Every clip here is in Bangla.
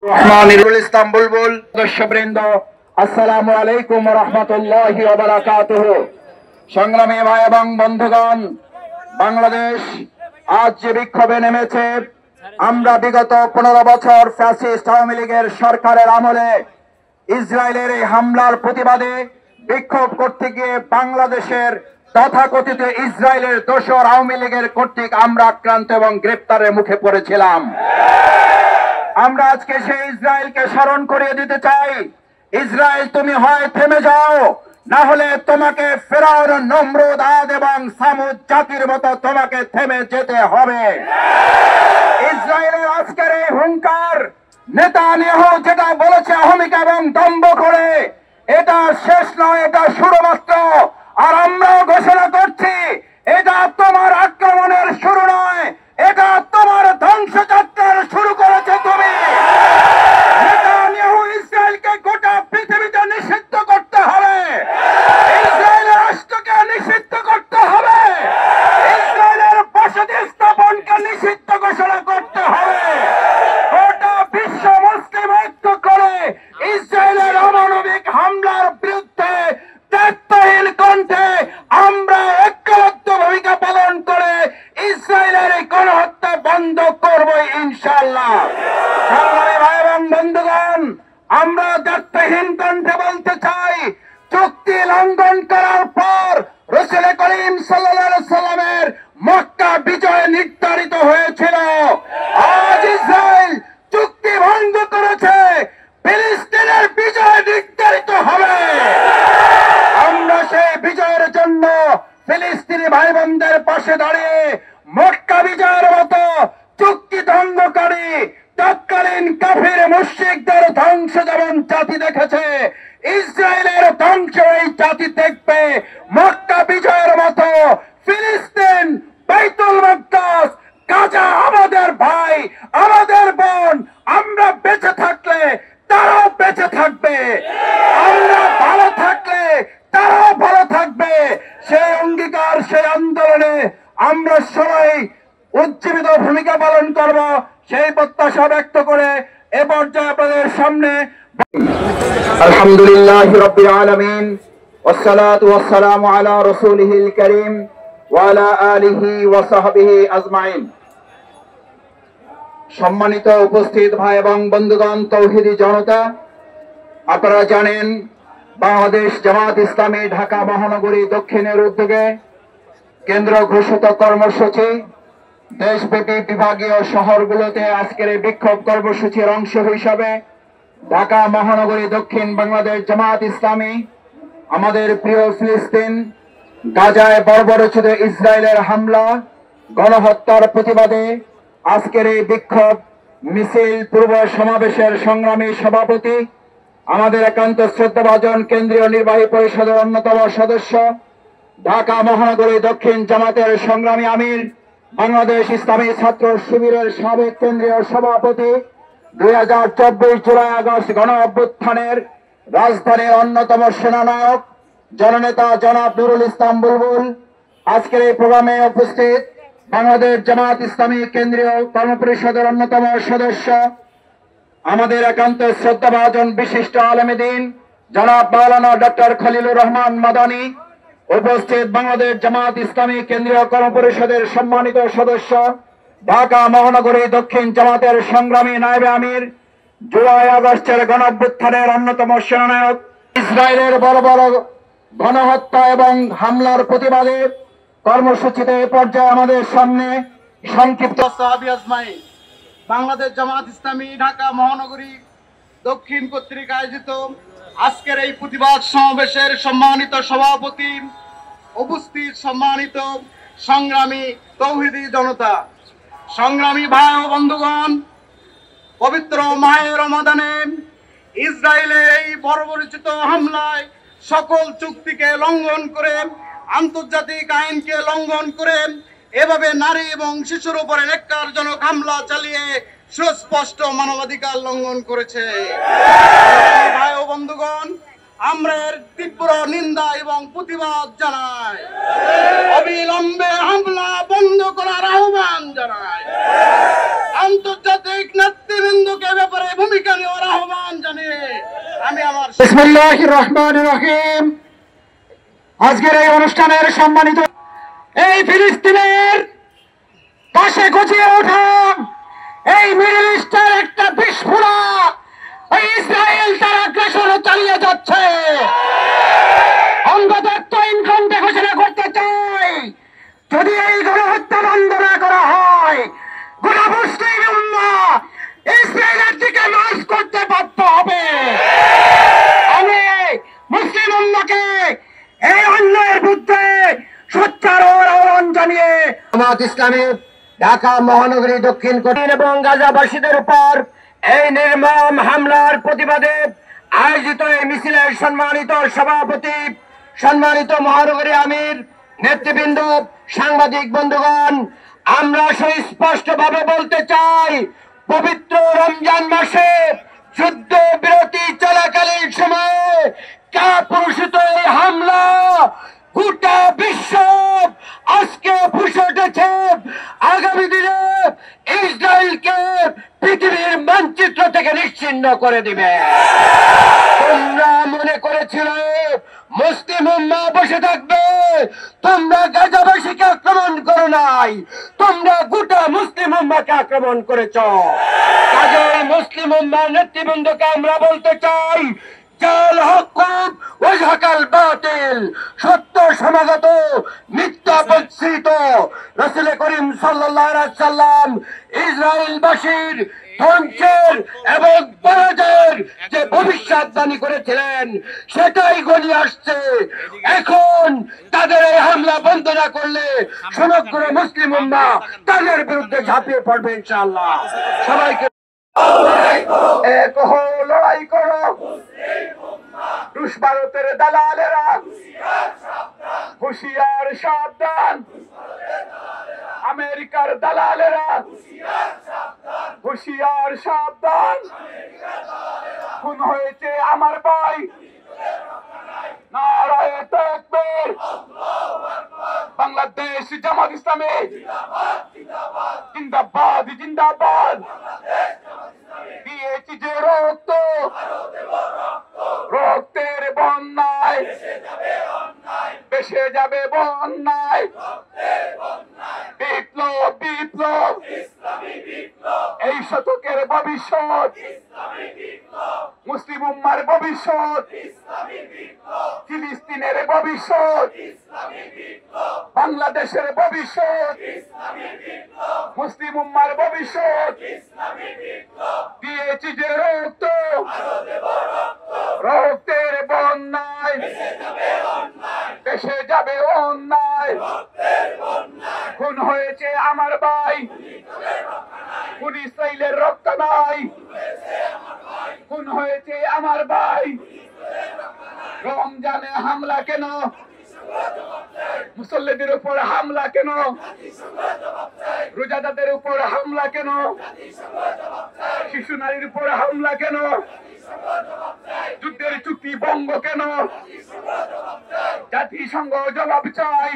নুরুল ইসলাম বুলবুল সদস্যবৃন্দ, আসসালামু আলাইকুম ওয়া রাহমাতুল্লাহি ওয়া বারাকাতুহু। সংগ্রামী ভাই এবং বন্ধুগণ, বাংলাদেশ আজ যে বিক্ষোভে নেমেছে, আমরা বিগত 15 বছর ফ্যাসিস্ট আওয়ামী লীগের সরকারের আমলে ইসরায়েলের এই হামলার প্রতিবাদে বিক্ষোভ করতে গিয়ে বাংলাদেশের তথাকথিত ইসরায়েলের দোসর আওয়ামী লীগের কর্তৃক আমরা আক্রান্ত এবং গ্রেপ্তারের মুখে পড়েছিলাম। আমরা আজকে সেই ইসরায়েলকে স্মরণ করিয়ে দিতে চাই, ইসরায়েল তুমি হয় থেমে যাও, না হলে তোমাকে ফেরাউন, নমরুদ, আদ এবং সামুদ জাতির মতো তোমাকে থেমে যেতে হবে। ইসরায়েলের আজকের এই হুঙ্কার, নেতানিয়াহু যেটা বলেছে অহমিকা এবং দম্ভ করে, এটা শেষ নয়, এটা শুরু মাত্র। আর আমরাও ঘোষণা করছি, এটা তোমার আক্রমণের শুরু নয়, এটা তোমার ধ্বংসযাত্রার শুরু করেছে তুমি। নেতানিয়াহু ইসরায়েলকে গোটা পৃথিবীতে নিষিদ্ধ করতে হবে, ইসরায়েলের রাষ্ট্রকে নিষিদ্ধ করতে হবে, ইসরায়েলের বসতি স্থাপনকে নিষিদ্ধ ঘোষণা করতে হবে। গোটা বিশ্ব মুসলিম ঐক্য করে ইসরায়েলের অমানবিক হামলার বিরুদ্ধে দায়িত্বহীন কণ্ঠে আমরা ঐক্যবদ্ধ ভূমিকা পালন করে ইসরায়েলের এই গণহত্যা বন্ধ করব ইনশাআল্লাহ। সংগ্রামী ভাই এবং বন্ধুগণ, আমরা দায়িত্বহীন কণ্ঠে বলতে চাই, চুক্তি লঙ্ঘন করার পর রাসূল করিম সাল্লাল্লাহু আলাইহি সাল্লামের মক্কা বিজয় নির্ধারিত হয়েছিল। আজ ইসরায়েল চুক্তি ভঙ্গ করেছে, ফিলিস্তিনের বিজয় নির্ধারিত হবে। আমরা সেই বিজয়ের জন্য ফিলিস্তিনি ভাই বোনদের পাশে দাঁড়িয়ে মক্কা বিজয়ের মতো চুক্তি ধ্বংসকারী তৎকালীন কাফির মুশরিকদের ধ্বংস যেমন জাতি দেখেছে, ইসরায়েলের ধ্বংস এই জাতি দেখবে। মক্কা বিজয়ের মতো ফিলিস্তিন, বাইতুল মাকদাস, গাজা আমাদের ভাই, আমাদের বোন, আমরা বেঁচে থাকলে তারাও বেঁচে থাকবে, আমরা ভালো থাকলে তারাও ভালো থাকবে। সেই অঙ্গীকার, সেই আন্দোলনে আমরা সবাই উজ্জীবিত ভূমিকা পালন করব, সেই প্রত্যাশা ব্যক্ত করে এ পর্যায়ে আপনাদের সামনে আলহামদুলিল্লাহি রাব্বিল আলামিন ওয়াসসালাতু ওয়াসসালামু আলা রাসূলিহিল কারীম ওয়া আলা আলিহি ওয়া সাহবিহি আজমাইন। সম্মানিত উপস্থিত ভাই এবং বন্ধুগণ, তৌহিদি জনতা, আপনারা জানেন বাংলাদেশ জামাত ইসলামী ঢাকা মহানগরী দক্ষিণের উদ্যোগে কেন্দ্র ঘোষিত কর্মসূচি দেশব্যাপী বিভাগীয় শহরগুলোতে আজকের এই বিক্ষোভ কর্মসূচির অংশ হিসাবে ঢাকা মহানগরী দক্ষিণ বাংলাদেশ জামাত ইসলামী আমাদের প্রিয় ফিলিস্তিন, গাজায় বর্বরোচিত ইসরায়েলের হামলা, গণহত্যার প্রতিবাদে আজকের এই বিক্ষোভ মিছিল পূর্ব সমাবেশের সংগ্রামী সভাপতি, আমাদের একান্ত শ্রদ্ধাভাজন কেন্দ্রীয় নির্বাহী পরিষদের অন্যতম সদস্য, ঢাকা মহানগরী দক্ষিণ জামাতের সংগ্রামী আমির, বাংলাদেশ ইসলামী ছাত্র শিবিরের সাবেক কেন্দ্রীয় সভাপতি, 2024 জুলাই আগস্ট গণ অভ্যুত্থানের রাজধানীর অন্যতম সেনানায়ক জননেতা জনাব নুরুল ইসলাম বুলবুল, আজকের এই প্রোগ্রামে উপস্থিত বাংলাদেশ জামাত ইসলামী কেন্দ্রীয় কর্মপরিষদের অন্যতম সদস্য, আমাদের একান্ত শ্রদ্ধাভাজন বিশিষ্ট আলেমে দ্বীন জনাব মাওলানা ডক্টর খলিলুর রহমান মাদানী, উপস্থিত বাংলাদেশ জামাত ইসলামী কেন্দ্রীয় কর্মপরিষদের সম্মানিত সদস্য, ঢাকা মহানগরী দক্ষিণ জামাতের সংগ্রামী নায়েবে আমির, জুলাই আগস্টের গণঅভ্যুত্থানের অন্যতম সেনানায়ক, ইসরায়েলের বড় বড় গণহত্যা এবং হামলার প্রতিবাদে কর্মসূচিতে এ পর্যায়ে আমাদের সামনে সংক্ষিপ্ত সাহাবী আজমাইন, বাংলাদেশ জামাত ইসলামী ঢাকা মহানগরী দক্ষিণ কর্তৃক আয়োজিত আজকের এই প্রতিবাদ সমাবেশের সম্মানিত সভাপতি, উপস্থিত সম্মানিত সংগ্রামী তৌহিদি জনতা, সংগ্রামী ভাই ও বন্ধুগণ, পবিত্র মাহে রমাদানে ইসরায়েলের এই বর্বরোচিত হামলায় সকল চুক্তিকে লঙ্ঘন করে, আন্তর্জাতিক আইনকে লঙ্ঘন করে এভাবে নারী এবং শিশুর উপরে ন্যাক্কারজনক হামলা চালিয়ে সুস্পষ্ট মানবাধিকার লঙ্ঘন করেছে। ভাই ও বন্ধুগণ, আমরা এর তীব্র নিন্দা এবং প্রতিবাদ জানাই। অবিলম্বে হামলা বন্ধ করার আহ্বান জানাই। আন্তর্জাতিক নেতৃবৃন্দকে ব্যাপারে ভূমিকা নেওয়ার আহ্বান জানিয়ে আমি আমার বিসমিল্লাহির রহমানির রহিম। আজকের এই অনুষ্ঠানের সম্মানিত এই ফিলিস্তিনের পাশে গজিয়ে ওঠা এই মিডল ইস্টের একটা বিস্ফোরক ইসরায়েল তার আগ্রাসন চালিয়ে যাচ্ছে। অঙ্গদত্ত ইনকামটা ঘোষণা করতে চাই, যদি এই গণহত্যা বন্ধ না করা হয় গোটা মুসলিম উম্মাহ ইসরায়েলের দিকে মার্চ করতে বাধ্য হবে। আমি মুসলিম উম্মাহকে এই অন্যায়ের বিরুদ্ধে সোচ্চার আহ্বান জানিয়ে জামাত ইসলামী ঢাকা মহানগরী দক্ষিণ কোটিন এবং গাজাবাসীদের উপর এই নির্মম হামলার প্রতিবাদে আয়োজিত এই মিছিলের সম্মানিত সভাপতি, সম্মানিত মহানগরী আমির, নেতৃবৃন্দ, সাংবাদিক বন্ধুগণ, আমরা সুস্পষ্টভাবে বলতে চাই, পবিত্র রমজান মাসে যুদ্ধ বিরতি চলাকালীন সময়ে কাপুরুষিত এই হামলা গোটা বিশ্ব আজকে ফুসে উঠেছে। আগামী দিনে ইসরায়েলকে পৃথিবীর মানচিত্র থেকে নিশ্চিহ্ন করে দিবে। তোমরা মনে করেছিলে মুসলিম উম্মাহ বসে থাকবে, তোমরা গাজাবাসীকে আক্রমণ করো নাই, তোমরা গোটা মুসলিম উম্মাহকে আক্রমণ করেছ। কাজেই মুসলিম উম্মাহ নেতৃবৃন্দকে আমরা বলতে চাই, জাল হক ওয়াজহাকাল বাতিল, সত্য সমাগত, মিথ্যা প্রতিষ্ঠিত। রাসূল করিম সাল্লাল্লাহু আলাইহি সাল্লাম ইসরায়েলবাসীর ধ্বংসের এবং পরাজয়ের যে ভবিষ্যদ্বাণী করেছিলেন সেটাই ঘনিয়ে আসছে। এখন তাদের এই হামলা বন্ধ না করলে সমগ্র মুসলিম উম্মাহ তাদের বিরুদ্ধে ঝাঁপিয়ে পড়বে ইনশাআল্লাহ। সবাইকে এক হো, লড়াই করো, রুশ ভারতের দালালেরা হুঁশিয়ার সাবধান, আমেরিকার দালালেরা হুঁশিয়ার সাবধান। খুন হয়েছে আমার ভাই, নারায়ে তাকবীর। বাংলাদেশ জামাত ইসলামী জিন্দাবাদ জিন্দাবাদ। দিয়েছি যে রক্ত, রক্তের বন্যায় ভেসে যাবে বন্যায়। বিপ্লব বিপ্লব এই শতকের ভবিষ্যৎ, মুসলিম উম্মার ভবিষ্যৎ, ফিলিস্তিনের ভবিষ্যৎ, বাংলাদেশের ভবিষ্যৎ, মুসলিম উম্মার ভবিষ্যৎ। দিয়েছি যে রক্ত, রক্তের বন্যায় ভেসে যাবে অন্যায়। খুন হয়েছে আমার ভাই, খুন ইসরায়েলের রক্ত নাই। খুন হয়েছে আমার ভাই। রমজানে হামলা কেন? মুসল্লিদের উপর হামলা কেন? রোজাদারদের উপর হামলা কেন? শিশু নারীর উপর হামলা কেন? যুদ্ধের চুক্তি ভঙ্গ কেন? জাতিসংঘ জবাব চাই।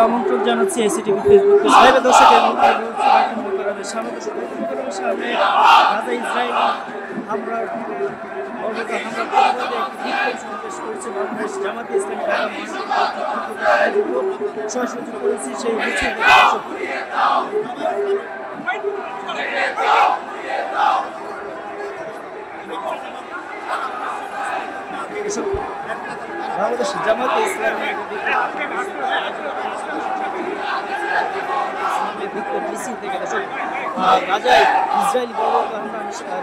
আমন্ত্রণ জানাচ্ছি এসিটিভি ফেসবুক লাইভে দর্শকের সামনে গাজা ইসরায়েল হামলার সমাবেশ করেছে বাংলাদেশ জামাতে ইসলামী ঢাকা মহানগর সরাসরি করেছি সেই মিছিল। বাংলাদেশ জামাতে ইসলামী মিছিল থেকে গাজায় ইসরায়েলি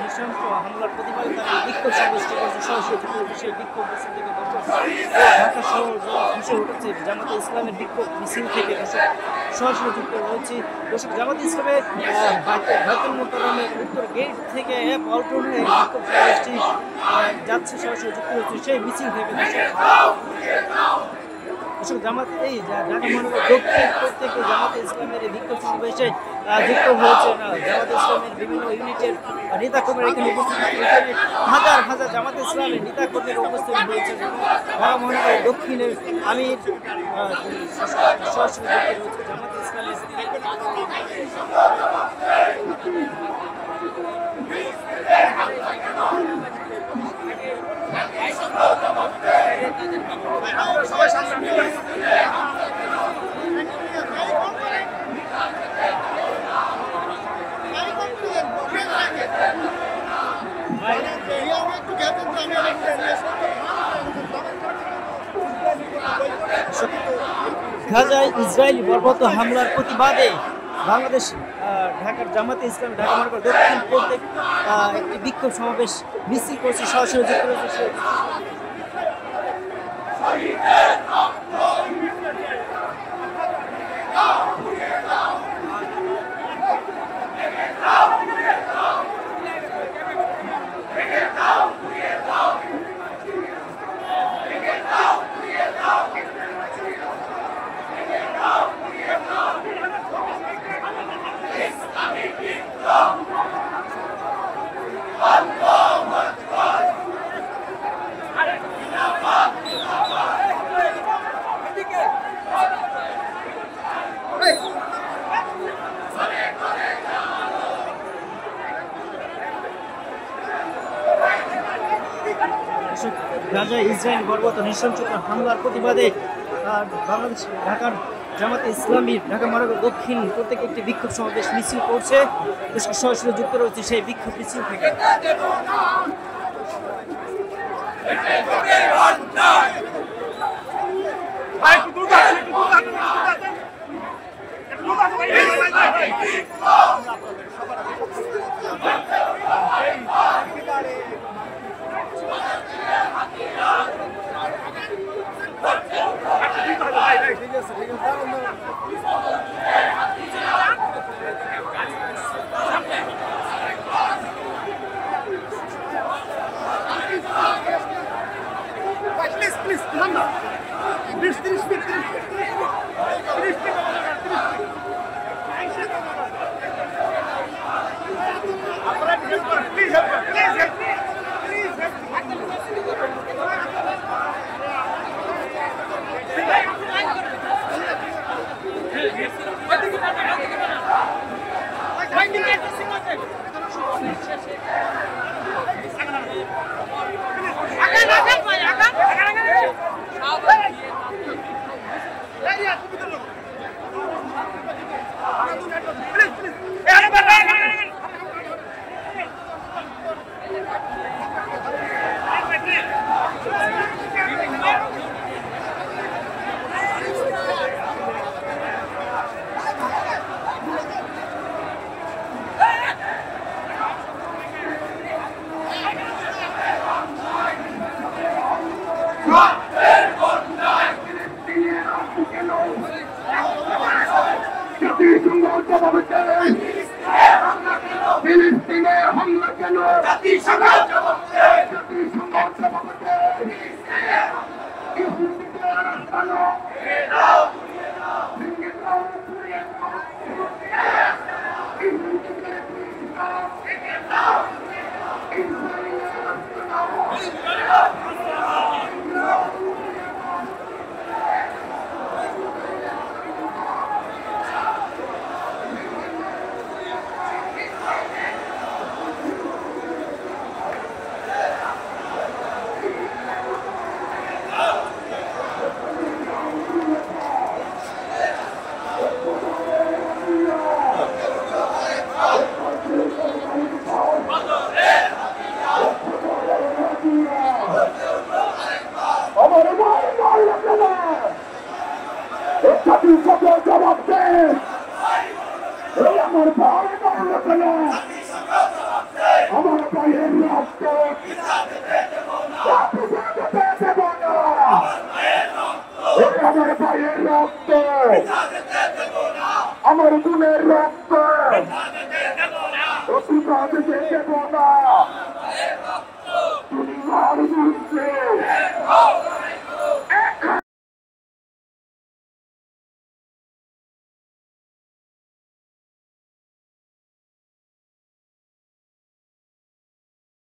নৃশংস হামলার প্রতিবাদে তারা বিক্ষোভ সমাবেশটি করেছে। সরাসরি সেই বিক্ষোভ মিছিল থেকে ঢাকা শহর ভেসে উঠেছে জামাতে ইসলামের বিক্ষোভ মিছিল থেকে সরাসরি যুক্ত রয়েছে। দর্শক, জামাতে ইসলামের বাইতুল মোকাররমের উত্তর গেট থেকে পল্টন হয়ে বিক্ষোভ সমাবেশটি যাচ্ছে, সরাসরি যুক্ত হচ্ছে সেই মিছিল থেকে। দর্শক, জামাতে এই ঢাকা মহানগর দক্ষিণ প্রত্যেকে জামাতে ইসলামের এই বিক্ষোভ সমাবেশে যুক্ত হয়েছেন জামাত ইসলামের বিভিন্ন ইউনিটের নেতাকর্মীরা এখানে উপস্থিত আছেন। এখানে হাজার হাজার জামাত ইসলামের নেতাকর্মীরা উপস্থিত হয়েছেন এবং ঢাকা মহানগর দক্ষিণের আমির সরাসরি যুক্ত রয়েছে জামাত ইসলামের। গাজায় ইসরায়েলি বর্বরত হামলার প্রতিবাদে বাংলাদেশ ঢাকার জামাতে ইসলাম ঢাকা মহানগর দক্ষিণ প্রত্যেক একটি বিক্ষোভ সমাবেশ মিছিল করছে, সরাসরি যুক্ত রয়েছে। গাজায় ইসরায়েল বর্বরত নৃশংসতার হামলার প্রতিবাদে বাংলাদেশ ঢাকার জামাতে ইসলামী ঢাকা মহানগর দক্ষিণ প্রত্যেক একটি বিক্ষোভ সমাবেশ মিছিল করছে, সরাসরি যুক্ত রয়েছে সেই বিক্ষোভ মিছিল থেকে। ফিলিস্তিনের হামলা কেন? জাতিসংঘ জবাব দেয়। জাতিসংঘ জবাব দেয়। ইহুদিদের কেন? ভেঙে দাও, ভেঙে দাও, ভেঙে দাও, ভেঙে দাও। ইহুদিদের ভেঙে দাও, ভেঙে দাও, ভেঙে দাও। ইসরায়েলের ভেঙে দাও। জবাব দে। আমার ভাই মারল কেন? আমার ভাইয়ের রক্ত দেব না। আমার ভাইয়ের রক্ত, আমার বোনের রক্ত দেব না। তুমি আর বুঝলে